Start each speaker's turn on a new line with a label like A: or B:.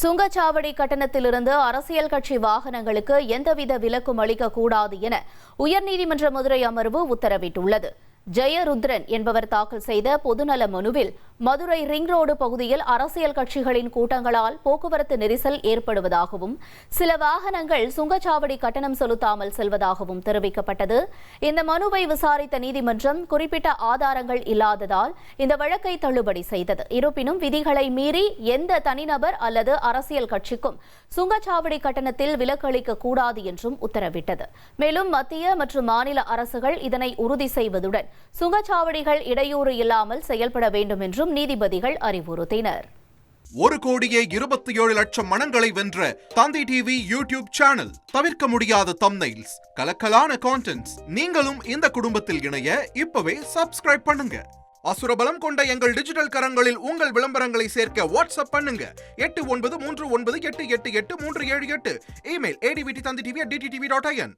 A: சுங்கச்சாவடி கட்டணத்திலிருந்து அரசியல் கட்சி வாகனங்களுக்கு எந்தவித விலக்கும் அளிக்கக்கூடாது என உயர்நீதிமன்ற மதுரை அமர்வு உத்தரவிட்டுள்ளது. ஜெயருத்ரன் என்பவர் தாக்கல் செய்த பொதுநல மனுவில் மதுரை ரிங் ரோடு பகுதியில் அரசியல் கட்சிகளின் கூட்டங்களால் போக்குவரத்து நெரிசல் ஏற்படுவதாகவும் சில வாகனங்கள் சுங்கச்சாவடி கட்டணம் செலுத்தாமல் செல்வதாகவும் தெரிவிக்கப்பட்டது. இந்த மனுவை விசாரித்த நீதிமன்றம் குறிப்பிட்ட ஆதாரங்கள் இல்லாததால் இந்த வழக்கை தள்ளுபடி செய்தது. இருப்பினும் விதிகளை மீறி எந்த தனிநபர் அல்லது அரசியல் கட்சிக்கும் சுங்கச்சாவடி கட்டணத்தில் விலக்கு அளிக்க கூடாது என்றும் உத்தரவிட்டது. மேலும் மத்திய மற்றும் மாநில அரசுகள் இதனை உறுதி செய்வதுடன் சுங்கச்சாவடிகள் இடையூறு இல்லாமல் செயல்பட வேண்டும் என்றும் நீதிபதிகள் அறிவுறுத்தினர்.
B: 1,27,00,000 மனங்களை வென்ற தந்தி டிவி யூடியூப் சேனல். தவிர்க்க முடியாத தம்ப்நெயில்ஸ், கலக்கலான கான்டென்ட்ஸ். நீங்களும் இந்த குடும்பத்தில் இணைய இப்பவே சப்ஸ்கிரைப் பண்ணுங்க. அசுரபலம் கொண்ட எங்கள் டிஜிட்டல் கரங்களில் உங்கள் விளம்பரங்களை சேர்க்க வாட்ஸ்அப் பண்ணுங்க. 8939888838. Email advtthanditv@dttv.in.